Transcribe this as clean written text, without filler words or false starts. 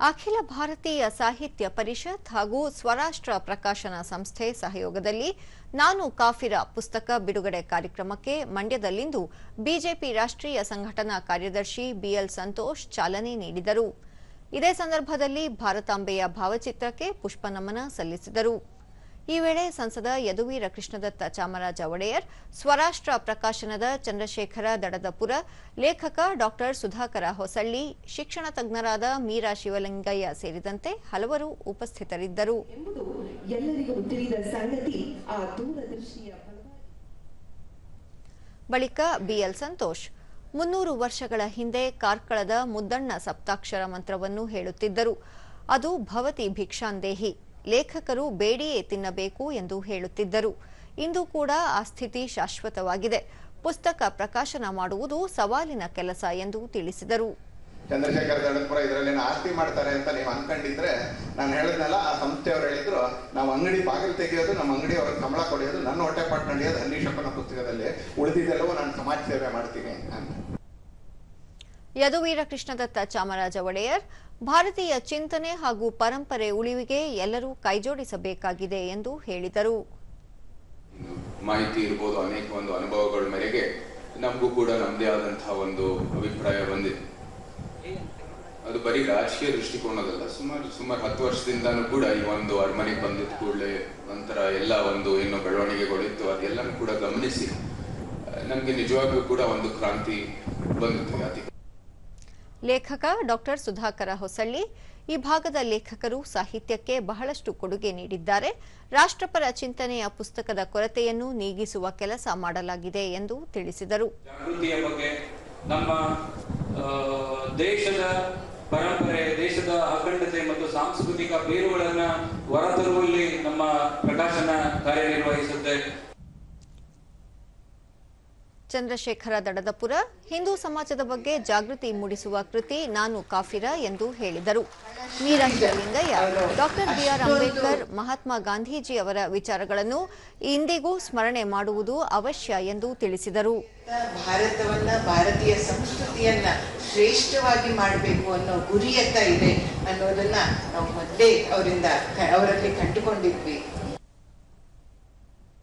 ಅಖಿಲ ಭಾರತೀಯ ಸಾಹಿತ್ಯ ಪರಿಷತ್ ಹಾಗೂ ಸ್ವರಾಷ್ಟ್ರ ಪ್ರಕಾಶನ ಸಂಸ್ಥೆ ಸಹಯೋಗದಲ್ಲಿ ನಾನು ಕಾಫಿರ ಪುಸ್ತಕ ಬಿಡುಗಡೆ ಕಾರ್ಯಕ್ರಮಕ್ಕೆ ಮಂಡ್ಯದಲ್ಲಿಂದು ಬಿಜೆಪಿ ರಾಷ್ಟ್ರೀಯ ಸಂಘಟನಾ ಕಾರ್ಯದರ್ಶಿ ಬಿಎಲ್ ಸಂತೋಷ್ ಚಾಲನೆ ನೀಡಿದರು. ಇದೇ ಸಂದರ್ಭದಲ್ಲಿ ಭಾರತಾಂಬೆಯ ಭಾವಚಿತ್ರಕ್ಕೆ ಪುಷ್ಪನಮನ ಸಲ್ಲಿಸಿದರು. ಈ ವೇಳೆ ಸಂಸದ ಯದುವೀರ ಕೃಷ್ಣದತ್ತ ಚಾಮರಾಜ ಒಡೆಯರ್, ಸ್ವರಾಷ್ಟ್ರ ಪ್ರಕಾಶನದ ಚಂದ್ರಶೇಖರ ದಡದಪುರ, ಲೇಖಕ ಡಾ ಸುಧಾಕರ ಹೊಸಳ್ಳಿ, ಶಿಕ್ಷಣ ತಜ್ಞರಾದ ಮೀರಾ ಶಿವಲಿಂಗಯ್ಯ ಸೇರಿದಂತೆ ಹಲವರು ಉಪಸ್ಥಿತರಿದ್ದರು. ಬಳಿಕ ಬಿಎಲ್ ಸಂತೋಷ್ 300 ವರ್ಷಗಳ ಹಿಂದೆ ಕಾರ್ಕಳದ ಮುದ್ದಣ್ಣ ಸಪ್ತಾಕ್ಷರ ಮಂತ್ರವನ್ನು ಹೇಳುತ್ತಿದ್ದರು. ಅದು ಭವತಿ ಭಿಕ್ಷಾಂದೇಹಿ, ಲೇಖಕರು ಬೇಡಿಯೇ ತಿನ್ನಬೇಕು ಎಂದು ಹೇಳುತ್ತಿದ್ದರು. ಇಂದು ಕೂಡ ಆ ಸ್ಥಿತಿ ಶಾಶ್ವತವಾಗಿದೆ. ಪುಸ್ತಕ ಪ್ರಕಾಶನ ಮಾಡುವುದು ಸವಾಲಿನ ಕೆಲಸ ಎಂದು ತಿಳಿಸಿದರು. ಚಂದ್ರಶೇಖರ ದಡಪುರ ಇದರಲ್ಲಿ ಆಸ್ತಿ ಮಾಡ್ತಾರೆ ಅಂತ ನೀವು ಅನ್ಕೊಂಡಿದ್ರೆ, ನಾನು ಹೇಳಿದ್ನಲ್ಲ, ಆ ಸಂಸ್ಥೆಯವರು ಹೇಳಿದ್ರು, ನಾವು ಅಂಗಡಿ ಬಾಗಿಲು ತೆಗೆಯೋದು, ನಮ್ಮ ಅಂಗಡಿ ಅವ್ರಿಗೆ ಸಂಬಳ ಕೊಡೋದು, ನನ್ನ ಹೊಟ್ಟೆಪಾಟ್ ನಡೆಯೋದು ಹರೀಶಪ್ಪನ ಪುಸ್ತಕದಲ್ಲಿ, ಉಳಿದಿದ್ದೆಲ್ಲವೂ ನಾನು ಸಮಾಜ ಸೇವೆ ಮಾಡ್ತೀನಿ ಅಂತ. ಯದುವೀರ ಕೃಷ್ಣದತ್ತ ಚಾಮರಾಜ ಒಡೆಯರ್, ಭಾರತೀಯ ಚಿಂತನೆ ಹಾಗೂ ಪರಂಪರೆ ಉಳಿವಿಗೆ ಎಲ್ಲರೂ ಕೈಜೋಡಿಸಬೇಕಾಗಿದೆ ಎಂದು ಹೇಳಿದರು. ಮಾಹಿತಿ ಇರಬಹುದು, ಅನೇಕ ಅನುಭವಗಳ ಮೇರೆಗೆ ನಮಗೂ ಕೂಡ ನಮ್ಮದೇ ಆದಂತಹ ಒಂದು ಅಭಿಪ್ರಾಯ ಬಂದಿದೆ. ಅದು ಬರೀ ರಾಜಕೀಯ ದೃಷ್ಟಿಕೋನದಲ್ಲ, ಸುಮಾರು 10 ವರ್ಷದಿಂದಾನು ಕೂಡ ಈ ಒಂದು ಅರಮನೆಗೆ ಬಂದಿದ್ದ ಕೂಡಲೇ ನಂತರ ಎಲ್ಲ ಏನು ಬೆಳವಣಿಗೆಗಳಿತ್ತು ಅದೆಲ್ಲನೂ ಕೂಡ ಗಮನಿಸಿ ನಮಗೆ ನಿಜವಾಗ್ಲೂ ಕೂಡ ಒಂದು ಕ್ರಾಂತಿ ಬಂದಿತ್ತು. ಲೇಖಕ ಡಾ ಸುಧಾಕರ ಹೊಸಳ್ಳಿ, ಈ ಭಾಗದ ಲೇಖಕರು ಸಾಹಿತ್ಯಕ್ಕೆ ಬಹಳಷ್ಟು ಕೊಡುಗೆ ನೀಡಿದ್ದಾರೆ. ರಾಷ್ಟ್ರಪರ ಚಿಂತನೆಯ ಪುಸ್ತಕದ ಕೊರತೆಯನ್ನು ನೀಗಿಸುವ ಕೆಲಸ ಮಾಡಲಾಗಿದೆ ಎಂದು ತಿಳಿಸಿದರು. ಜಾಗೃತಿಯ ಬಗ್ಗೆ, ನಮ್ಮ ದೇಶದ ಪರಂಪರೆ, ದೇಶದ ಅಖಂಡತೆ ಮತ್ತು ಸಾಂಸ್ಕೃತಿಕ ಬೇರುಗಳನ್ನು ಹೊರತರುವಲ್ಲಿ ನಮ್ಮ ಪ್ರಕಾಶನ ಕಾರ್ಯನಿರ್ವಹಿಸುತ್ತೆ. ಚಂದ್ರಶೇಖರ ದಡದಪುರ, ಹಿಂದೂ ಸಮಾಜದ ಬಗ್ಗೆ ಜಾಗೃತಿ ಮೂಡಿಸುವ ಕೃತಿ ನಾನು ಕಾಫಿರ ಎಂದು ಹೇಳಿದರು. ಮೀರಾ ಶಿವಲಿಂಗಯ್ಯ, ಡಾ ಬಿಆರ್ ಅಂಬೇಡ್ಕರ್, ಮಹಾತ್ಮ ಗಾಂಧೀಜಿ ಅವರ ವಿಚಾರಗಳನ್ನು ಇಂದಿಗೂ ಸ್ಮರಣೆ ಮಾಡುವುದು ಅವಶ್ಯ ಎಂದು ತಿಳಿಸಿದರು. ಭಾರತವನ್ನ, ಭಾರತೀಯ ಸಂಸ್ಕೃತಿಯನ್ನ ಶ್ರೇಷ್ಠವಾಗಿ ಮಾಡಬೇಕು ಅನ್ನೋ ಗುರಿಯತ್ತ ಇದೆ ಅನ್ನೋದನ್ನ ನಾವು ಮೊದಲೇ ಅವರಲ್ಲಿ ಕಂಡುಕೊಂಡಿದ್ವಿ.